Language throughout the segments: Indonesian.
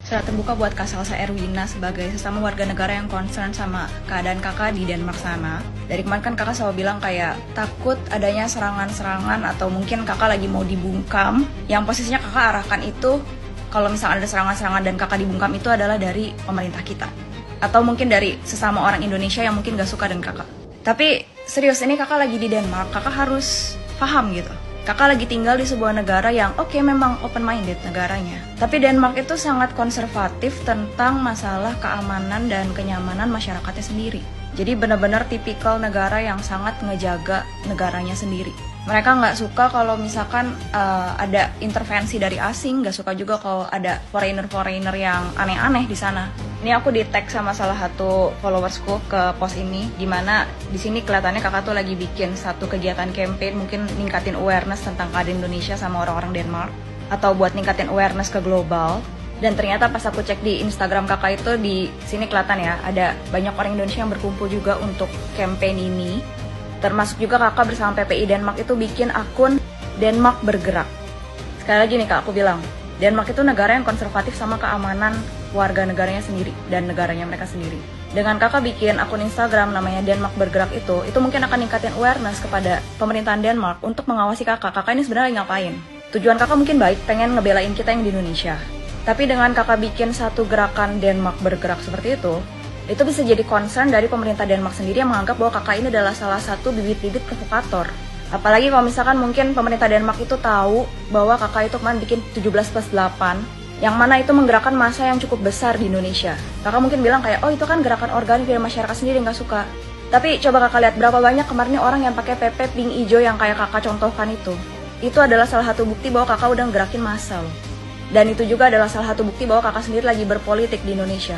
Surat terbuka buat Kak Salsa Erwina sebagai sesama warga negara yang concern sama keadaan kakak di Denmark sana. Dari kemarin kan kakak selalu bilang kayak takut adanya serangan-serangan atau mungkin kakak lagi mau dibungkam. Yang posisinya kakak arahkan itu kalau misalnya ada serangan-serangan dan kakak dibungkam itu adalah dari pemerintah kita. Atau mungkin dari sesama orang Indonesia yang mungkin gak suka dengan kakak. Tapi serius, ini kakak lagi di Denmark, kakak harus paham gitu. Kakak lagi tinggal di sebuah negara yang memang open-minded negaranya. Tapi Denmark itu sangat konservatif tentang masalah keamanan dan kenyamanan masyarakatnya sendiri. Jadi benar-benar tipikal negara yang sangat ngejaga negaranya sendiri. Mereka nggak suka kalau misalkan ada intervensi dari asing, nggak suka juga kalau ada foreigner-foreigner yang aneh-aneh di sana. Ini aku di tag sama salah satu followersku ke post ini, dimana di sini kelihatannya kakak tuh lagi bikin satu kegiatan campaign, mungkin ningkatin awareness tentang keadaan Indonesia sama orang-orang Denmark, atau buat ningkatin awareness ke global. Dan ternyata pas aku cek di Instagram kakak itu di sini kelihatan ya, ada banyak orang Indonesia yang berkumpul juga untuk campaign ini. Termasuk juga kakak bersama PPI Denmark itu bikin akun Denmark Bergerak. Sekali lagi nih kak, aku bilang, Denmark itu negara yang konservatif sama keamanan warga negaranya sendiri dan negaranya mereka sendiri. Dengan kakak bikin akun Instagram namanya Denmark Bergerak itu mungkin akan ningkatin awareness kepada pemerintahan Denmark untuk mengawasi kakak. Kakak ini sebenarnya ngapain? Tujuan kakak mungkin baik, pengen ngebelain kita yang di Indonesia. Tapi dengan kakak bikin satu gerakan Denmark Bergerak seperti itu bisa jadi concern dari pemerintah Denmark sendiri yang menganggap bahwa kakak ini adalah salah satu bibit-bibit provokator. Apalagi kalau misalkan mungkin pemerintah Denmark itu tahu bahwa kakak itu kemarin bikin 17+8, yang mana itu menggerakkan massa yang cukup besar di Indonesia. Kakak mungkin bilang kayak, oh itu kan gerakan organik dari masyarakat sendiri, nggak suka. Tapi coba kakak lihat berapa banyak kemarin orang yang pakai PP pink hijau yang kayak kakak contohkan itu. Itu adalah salah satu bukti bahwa kakak udah gerakin massa loh. Dan itu juga adalah salah satu bukti bahwa kakak sendiri lagi berpolitik di Indonesia.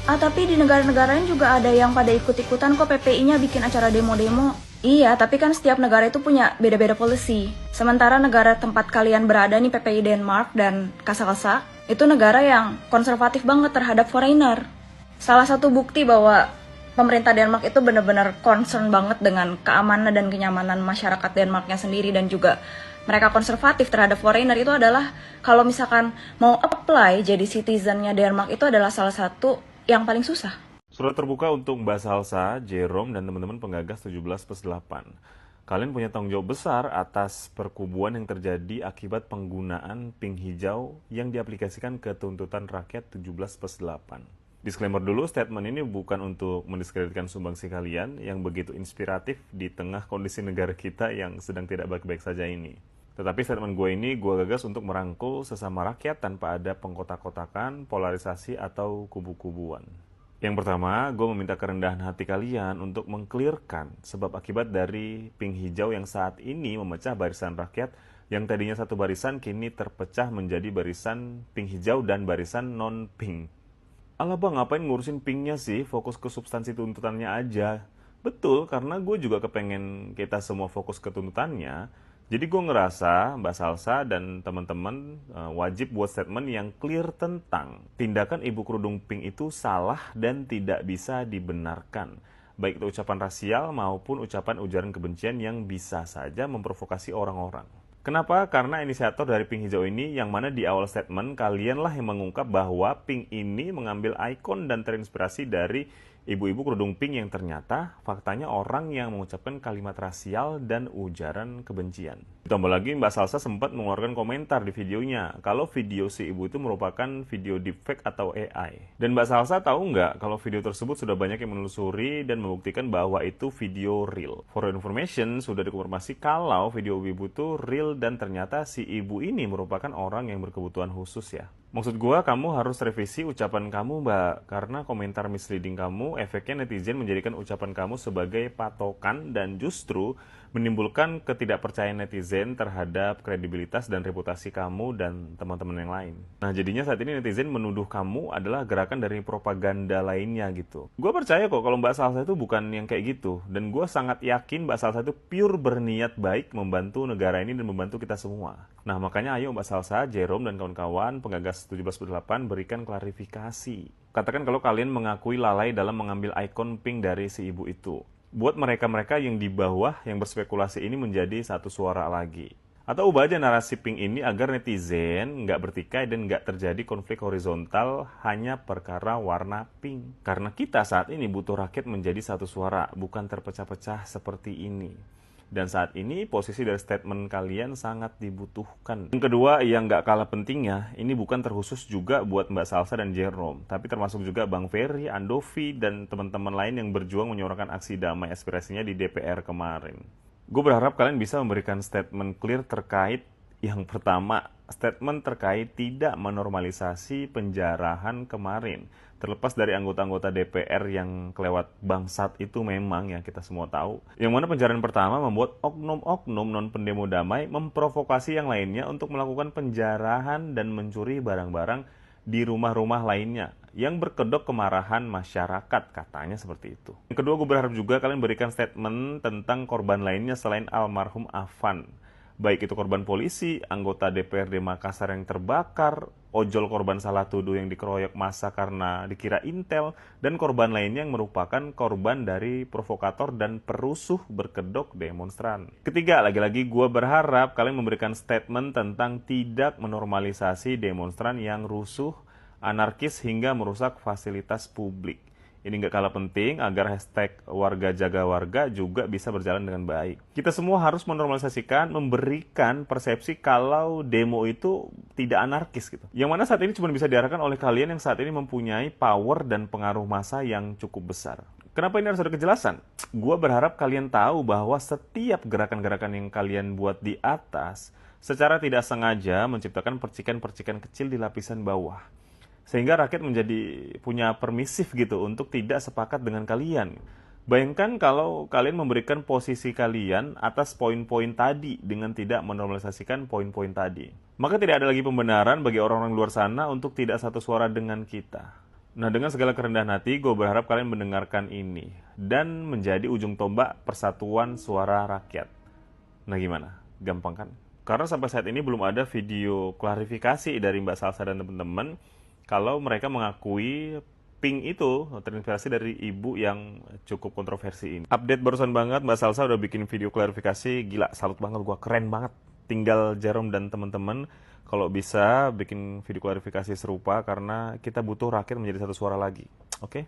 Tapi di negara-negara lain juga ada yang pada ikut-ikutan kok PPI-nya bikin acara demo-demo. Iya, tapi kan setiap negara itu punya beda-beda policy. Sementara negara tempat kalian berada nih, PPI Denmark dan Kasalsa, itu negara yang konservatif banget terhadap foreigner. Salah satu bukti bahwa pemerintah Denmark itu benar-benar concern banget dengan keamanan dan kenyamanan masyarakat Denmarknya sendiri, dan juga mereka konservatif terhadap foreigner itu adalah kalau misalkan mau apply jadi citizennya Denmark itu adalah salah satu yang paling susah. Surat terbuka untuk Mbak Salsa, Jerome, dan teman-teman penggagas 17+8. Kalian punya tanggung jawab besar atas perkubuan yang terjadi akibat penggunaan pink hijau yang diaplikasikan ke tuntutan rakyat 17+8. Disclaimer dulu, statement ini bukan untuk mendiskreditkan sumbangsi kalian yang begitu inspiratif di tengah kondisi negara kita yang sedang tidak baik-baik saja ini. Tetapi statement gue ini gue gagas untuk merangkul sesama rakyat tanpa ada pengkotak-kotakan, polarisasi, atau kubu-kubuan. Yang pertama, gue meminta kerendahan hati kalian untuk mengklirkan sebab akibat dari pink hijau yang saat ini memecah barisan rakyat yang tadinya satu barisan kini terpecah menjadi barisan pink hijau dan barisan non-pink. Alah bang, ngapain ngurusin pinknya sih? Fokus ke substansi tuntutannya aja. Betul, karena gue juga kepengen kita semua fokus ke tuntutannya. Jadi gue ngerasa Mbak Salsa dan teman-teman wajib buat statement yang clear tentang tindakan ibu kerudung pink itu salah dan tidak bisa dibenarkan. Baik itu ucapan rasial maupun ucapan ujaran kebencian yang bisa saja memprovokasi orang-orang. Kenapa? Karena inisiator dari pink hijau ini yang mana di awal statement kalianlah yang mengungkap bahwa pink ini mengambil ikon dan terinspirasi dari ibu-ibu kerudung pink yang ternyata faktanya orang yang mengucapkan kalimat rasial dan ujaran kebencian. Ditambah lagi Mbak Salsa sempat mengeluarkan komentar di videonya kalau video si ibu itu merupakan video deepfake atau AI. Dan Mbak Salsa tahu nggak kalau video tersebut sudah banyak yang menelusuri dan membuktikan bahwa itu video real. For information, sudah dikonfirmasi kalau video ibu itu real dan ternyata si ibu ini merupakan orang yang berkebutuhan khusus ya. Maksud gua, kamu harus revisi ucapan kamu, Mbak, karena komentar misleading kamu, efeknya netizen menjadikan ucapan kamu sebagai patokan dan justru menimbulkan ketidakpercayaan netizen terhadap kredibilitas dan reputasi kamu dan teman-teman yang lain. Nah, jadinya saat ini netizen menuduh kamu adalah gerakan dari propaganda lainnya gitu. Gue percaya kok kalau Mbak Salsa itu bukan yang kayak gitu, dan gue sangat yakin Mbak Salsa itu pure berniat baik membantu negara ini dan membantu kita semua. Nah, makanya ayo Mbak Salsa, Jerome, dan kawan-kawan penggagas 17+8 berikan klarifikasi. Katakan kalau kalian mengakui lalai dalam mengambil ikon pink dari si ibu itu. Buat mereka-mereka yang di bawah yang berspekulasi ini menjadi satu suara lagi. Atau ubah aja narasi Pink ini agar netizen nggak bertikai dan nggak terjadi konflik horizontal hanya perkara warna pink. Karena kita saat ini butuh rakyat menjadi satu suara, bukan terpecah-pecah seperti ini. Dan saat ini posisi dari statement kalian sangat dibutuhkan. Yang kedua, yang nggak kalah pentingnya, ini bukan terkhusus juga buat Mbak Salsa dan Jerome, tapi termasuk juga Bang Ferry, Andovi, dan teman-teman lain yang berjuang menyuarakan aksi damai aspirasinya di DPR kemarin. Gue berharap kalian bisa memberikan statement clear terkait yang pertama, statement terkait tidak menormalisasi penjarahan kemarin. Terlepas dari anggota-anggota DPR yang kelewat bangsat itu memang yang kita semua tahu. Yang mana penjarahan pertama membuat oknum-oknum non-pendemo damai memprovokasi yang lainnya untuk melakukan penjarahan dan mencuri barang-barang di rumah-rumah lainnya yang berkedok kemarahan masyarakat, katanya seperti itu. Yang kedua, gue berharap juga kalian berikan statement tentang korban lainnya selain almarhum Afan. Baik itu korban polisi, anggota DPRD Makassar yang terbakar, ojol korban salah tuduh yang dikeroyok massa karena dikira intel, dan korban lainnya yang merupakan korban dari provokator dan perusuh berkedok demonstran. Ketiga, lagi-lagi gue berharap kalian memberikan statement tentang tidak menormalisasi demonstran yang rusuh, anarkis hingga merusak fasilitas publik. Ini nggak kalah penting agar hashtag warga jaga warga juga bisa berjalan dengan baik. Kita semua harus menormalisasikan, memberikan persepsi kalau demo itu tidak anarkis gitu. Yang mana saat ini cuma bisa diarahkan oleh kalian yang saat ini mempunyai power dan pengaruh massa yang cukup besar. Kenapa ini harus ada kejelasan? Gua berharap kalian tahu bahwa setiap gerakan-gerakan yang kalian buat di atas secara tidak sengaja menciptakan percikan-percikan kecil di lapisan bawah. Sehingga rakyat menjadi punya permisif gitu untuk tidak sepakat dengan kalian. Bayangkan kalau kalian memberikan posisi kalian atas poin-poin tadi dengan tidak menormalisasikan poin-poin tadi. Maka tidak ada lagi pembenaran bagi orang-orang luar sana untuk tidak satu suara dengan kita. Nah, dengan segala kerendahan hati, gue berharap kalian mendengarkan ini dan menjadi ujung tombak persatuan suara rakyat. Nah, gimana? Gampang kan? Karena sampai saat ini belum ada video klarifikasi dari Mbak Salsa dan teman-teman kalau mereka mengakui Pink itu terinspirasi dari ibu yang cukup kontroversi ini. Update barusan banget, Mbak Salsa udah bikin video klarifikasi, gila, salut banget, gua keren banget. Tinggal Jerome dan teman-teman kalau bisa bikin video klarifikasi serupa karena kita butuh rakyat menjadi satu suara lagi. Oke?